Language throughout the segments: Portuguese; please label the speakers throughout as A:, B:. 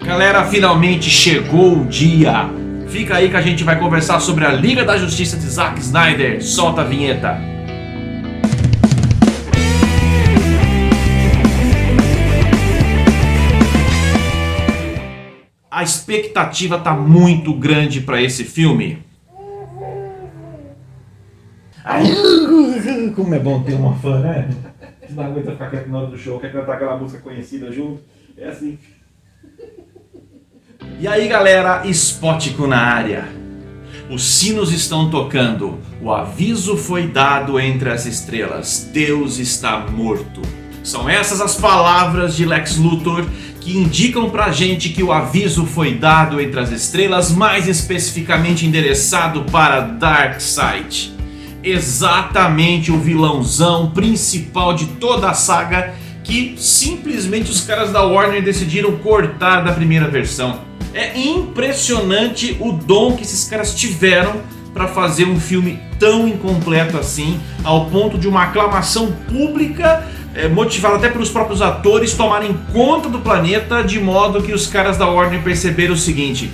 A: Galera, finalmente chegou o dia. Fica aí que a gente vai conversar sobre a Liga da Justiça de Zack Snyder. Solta a vinheta. A expectativa tá muito grande para esse filme.
B: Como é bom ter uma fã, né? Não aguenta ficar quieto na hora do show, quer cantar aquela música conhecida junto. É assim.
A: E aí, galera, Spótico na área. Os sinos estão tocando. O aviso foi dado entre as estrelas. Deus está morto. São essas as palavras de Lex Luthor que indicam pra gente que o aviso foi dado entre as estrelas, mais especificamente endereçado para Darkseid. Exatamente o vilãozão principal de toda a saga que simplesmente os caras da Warner decidiram cortar da primeira versão. É impressionante o dom que esses caras tiveram para fazer um filme tão incompleto assim, ao ponto de uma aclamação pública motivada até pelos próprios atores tomarem conta do planeta, de modo que os caras da Warner perceberam o seguinte: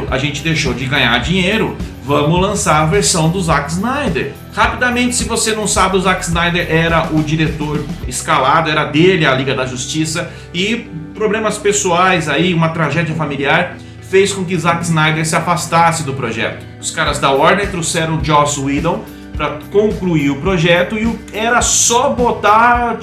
A: a gente deixou de ganhar dinheiro, vamos lançar a versão do Zack Snyder. Rapidamente, se você não sabe, o Zack Snyder era o diretor escalado, era dele a Liga da Justiça, e problemas pessoais aí, uma tragédia familiar, fez com que Zack Snyder se afastasse do projeto. Os caras da Warner trouxeram o Joss Whedon para concluir o projeto e era só botar,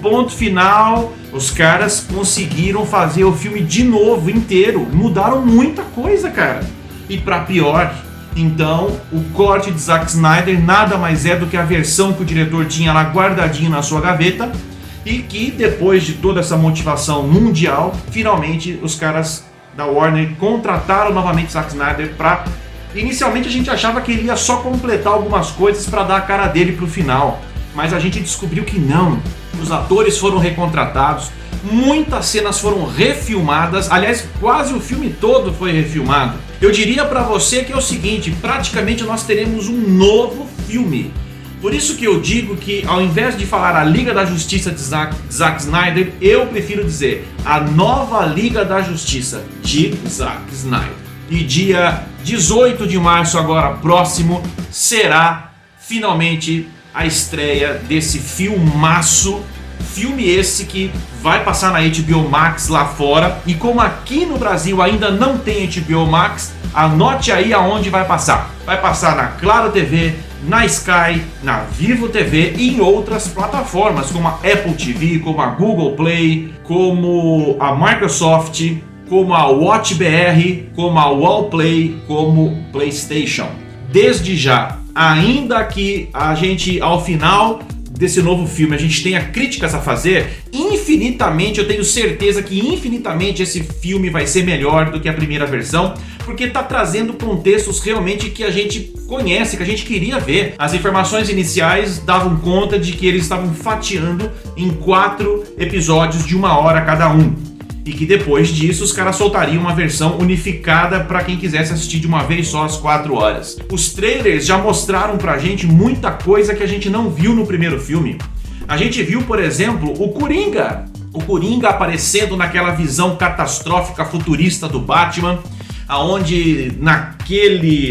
A: ponto final. Os caras conseguiram fazer o filme de novo, inteiro. Mudaram muita coisa, cara. E pra pior, então, o corte de Zack Snyder nada mais é do que a versão que o diretor tinha lá guardadinho na sua gaveta e que, depois de toda essa motivação mundial, finalmente os caras da Warner contrataram novamente Zack Snyder para... Inicialmente a gente achava que ele ia só completar algumas coisas para dar a cara dele pro final, mas a gente descobriu que não. Os atores foram recontratados, muitas cenas foram refilmadas, aliás, quase o filme todo foi refilmado. Eu diria para você que é o seguinte, praticamente nós teremos um novo filme. Por isso que eu digo que, ao invés de falar a Liga da Justiça de Zack Snyder, eu prefiro dizer a nova Liga da Justiça de Zack Snyder. E dia 18 de março, agora próximo, será finalmente a estreia desse filmaço. Filme esse que vai passar na HBO Max lá fora. E como aqui no Brasil ainda não tem HBO Max, anote aí aonde vai passar. Vai passar na Claro TV, na Sky, na Vivo TV e em outras plataformas como a Apple TV, como a Google Play, como a Microsoft, como a WatchBR, como a Wallplay, como PlayStation. Desde já, ainda que a gente, ao final desse novo filme, a gente tenha críticas a fazer, infinitamente, eu tenho certeza que infinitamente esse filme vai ser melhor do que a primeira versão, porque tá trazendo contextos realmente que a gente conhece, que a gente queria ver. As informações iniciais davam conta de que eles estavam fatiando em 4 episódios de 1 hora cada um. E que depois disso os caras soltariam uma versão unificada para quem quisesse assistir de uma vez só às 4 horas. Os trailers já mostraram pra gente muita coisa que a gente não viu no primeiro filme. A gente viu, por exemplo, o Coringa. O Coringa aparecendo naquela visão catastrófica futurista do Batman, aonde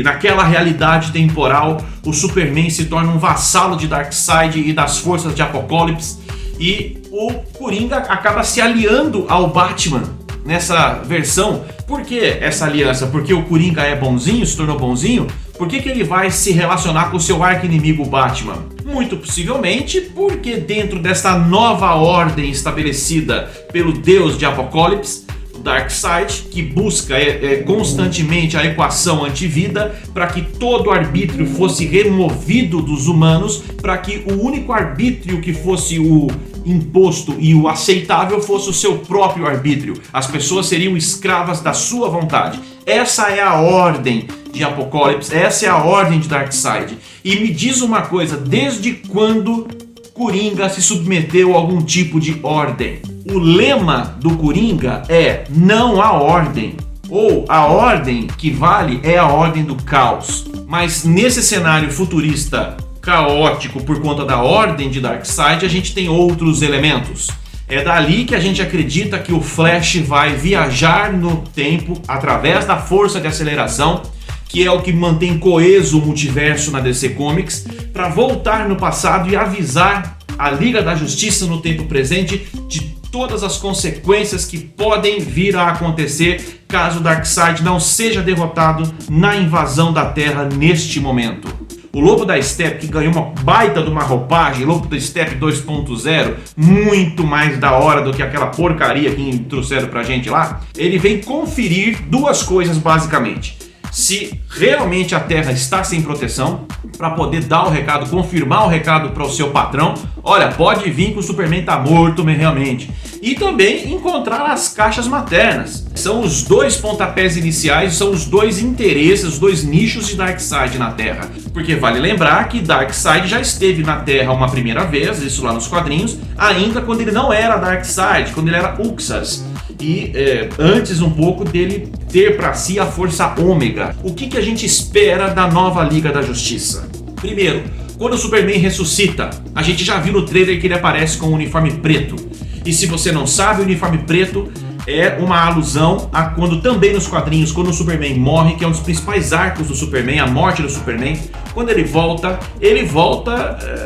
A: naquela realidade temporal o Superman se torna um vassalo de Darkseid e das forças de Apocalipse. E o Coringa acaba se aliando ao Batman nessa versão. Por que essa aliança? Porque o Coringa é bonzinho, se tornou bonzinho? Por que ele vai se relacionar com o seu arqui-inimigo Batman? Muito possivelmente porque dentro dessa nova ordem estabelecida pelo deus de Apocalipse, Darkseid, que busca constantemente a equação antivida para que todo arbítrio fosse removido dos humanos, para que o único arbítrio que fosse o imposto e o aceitável fosse o seu próprio arbítrio. As pessoas seriam escravas da sua vontade. Essa é a ordem de Apocalipse, essa é a ordem de Darkseid. E me diz uma coisa, desde quando Coringa se submeteu a algum tipo de ordem? O lema do Coringa é não há ordem, ou a ordem que vale é a ordem do caos. Mas nesse cenário futurista caótico por conta da ordem de Darkseid, a gente tem outros elementos. É dali que a gente acredita que o Flash vai viajar no tempo através da força de aceleração, que é o que mantém coeso o multiverso na DC Comics, para voltar no passado e avisar a Liga da Justiça no tempo presente de todas as consequências que podem vir a acontecer caso Darkseid não seja derrotado na invasão da Terra neste momento. O Lobo da Steppe, que ganhou uma baita de uma roupagem, Lobo da Steppe 2.0, muito mais da hora do que aquela porcaria que trouxeram pra gente lá, ele vem conferir duas coisas basicamente. Se realmente a Terra está sem proteção, para poder dar o recado, confirmar o recado para o seu patrão, olha, pode vir que o Superman está morto realmente. E também encontrar as caixas maternas. São os dois pontapés iniciais, são os dois interesses, os dois nichos de Darkseid na Terra. Porque vale lembrar que Darkseid já esteve na Terra uma primeira vez, isso lá nos quadrinhos, ainda quando ele não era Darkseid, quando ele era Uxas. E antes um pouco dele ter para si a força ômega. O que a gente espera da nova Liga da Justiça? Primeiro, quando o Superman ressuscita, a gente já viu no trailer que ele aparece com um uniforme preto. E se você não sabe, o uniforme preto é uma alusão a quando também nos quadrinhos, quando o Superman morre, que é um dos principais arcos do Superman, a morte do Superman, quando ele volta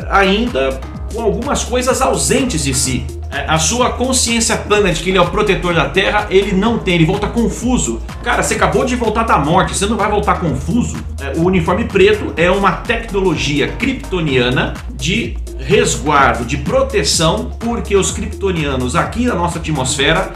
A: ainda com algumas coisas ausentes de si. A sua consciência plena de que ele é o protetor da Terra, ele não tem, ele volta confuso. Cara, você acabou de voltar da morte, você não vai voltar confuso? O uniforme preto é uma tecnologia kryptoniana de resguardo, de proteção, porque os kryptonianos aqui na nossa atmosfera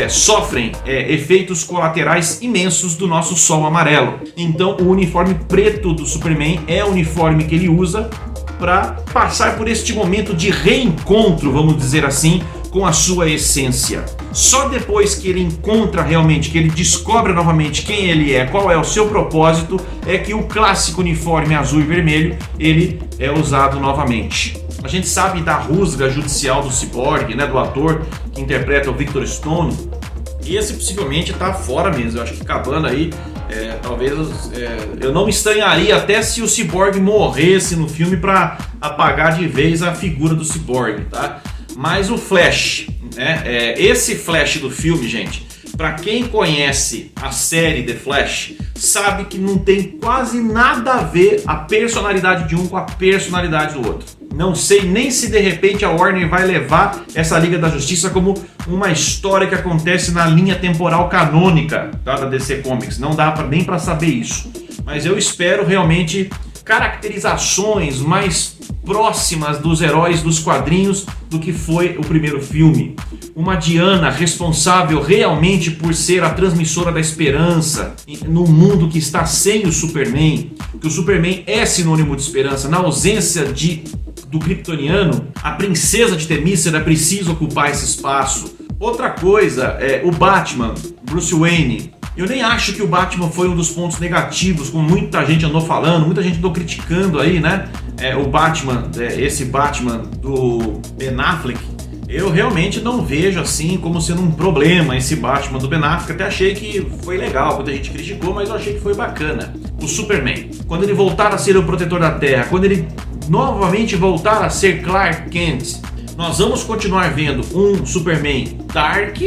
A: sofrem efeitos colaterais imensos do nosso Sol amarelo. Então o uniforme preto do Superman é o uniforme que ele usa para passar por este momento de reencontro, vamos dizer assim, com a sua essência. Só depois que ele encontra realmente, que ele descobre novamente quem ele é, qual é o seu propósito, é que o clássico uniforme azul e vermelho ele é usado novamente. A gente sabe da rusga judicial do Cyborg, né, do ator que interpreta o Victor Stone, e esse possivelmente tá fora mesmo. Eu acho que acabando aí, talvez eu não me estranharia até se o Cyborg morresse no filme para apagar de vez a figura do Cyborg, tá? Mas o Flash, né? Esse Flash do filme, gente, para quem conhece a série The Flash, sabe que não tem quase nada a ver a personalidade de um com a personalidade do outro. Não sei nem se de repente a Warner vai levar essa Liga da Justiça como uma história que acontece na linha temporal canônica, tá, da DC Comics. Não dá nem para saber isso. Mas eu espero realmente caracterizações mais próximas dos heróis dos quadrinhos do que foi o primeiro filme. Uma Diana responsável realmente por ser a transmissora da esperança no mundo que está sem o Superman, que o Superman é sinônimo de esperança. Na ausência do kryptoniano, a princesa de Themyscira precisa ocupar esse espaço. Outra coisa, o Batman, Bruce Wayne. Eu nem acho que o Batman foi um dos pontos negativos, como muita gente andou falando, muita gente andou criticando aí, né? O Batman, esse Batman do Ben Affleck, eu realmente não vejo assim como sendo um problema esse Batman do Ben Affleck. Até achei que foi legal, quando a gente criticou, mas eu achei que foi bacana. O Superman, quando ele voltar a ser o protetor da Terra, quando ele novamente voltar a ser Clark Kent, nós vamos continuar vendo um Superman Dark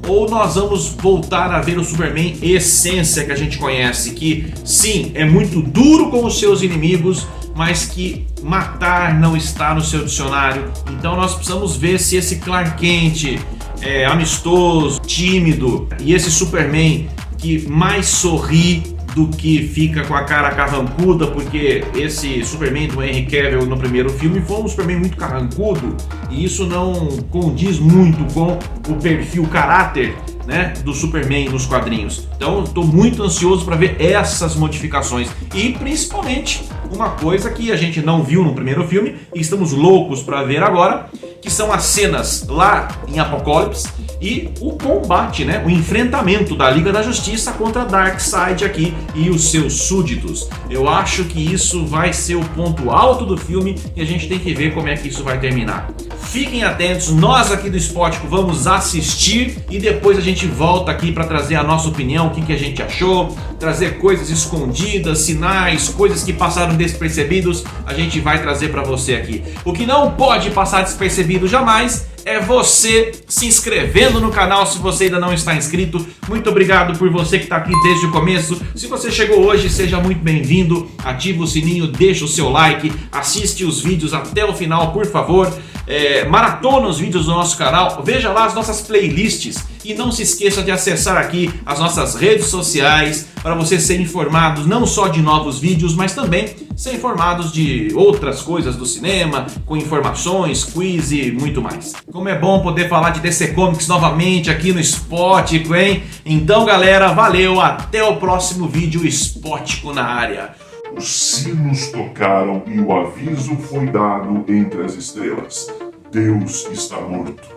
A: ou nós vamos voltar a ver o Superman essência que a gente conhece, que sim, é muito duro com os seus inimigos, mas que matar não está no seu dicionário. Então nós precisamos ver se esse Clark Kent é amistoso, tímido, e esse Superman que mais sorri do que fica com a cara carrancuda, porque esse Superman do Henry Cavill no primeiro filme foi um Superman muito carrancudo, e isso não condiz muito com o perfil, o caráter, né, do Superman nos quadrinhos. Então estou muito ansioso para ver essas modificações, e principalmente uma coisa que a gente não viu no primeiro filme e estamos loucos para ver agora, que são as cenas lá em Apocalipse e o combate, né, o enfrentamento da Liga da Justiça contra Darkseid aqui e os seus súditos. Eu acho que isso vai ser o ponto alto do filme e a gente tem que ver como é que isso vai terminar. Fiquem atentos, nós aqui do Spótico vamos assistir e depois a gente volta aqui para trazer a nossa opinião, o que a gente achou, trazer coisas escondidas, sinais, coisas que passaram despercebidos, a gente vai trazer para você aqui. O que não pode passar despercebido jamais é você se inscrevendo no canal se você ainda não está inscrito. Muito obrigado por você que está aqui desde o começo. Se você chegou hoje, seja muito bem-vindo. Ativa o sininho, deixa o seu like, assiste os vídeos até o final, por favor. Maratona os vídeos do nosso canal, veja lá as nossas playlists e não se esqueça de acessar aqui as nossas redes sociais para você ser informado não só de novos vídeos, mas também ser informados de outras coisas do cinema, com informações, quiz e muito mais. Como é bom poder falar de DC Comics novamente aqui no Spótico, hein? Então galera, valeu, até o próximo vídeo Spótico na área.
C: Os sinos tocaram e o aviso foi dado entre as estrelas. Deus está morto.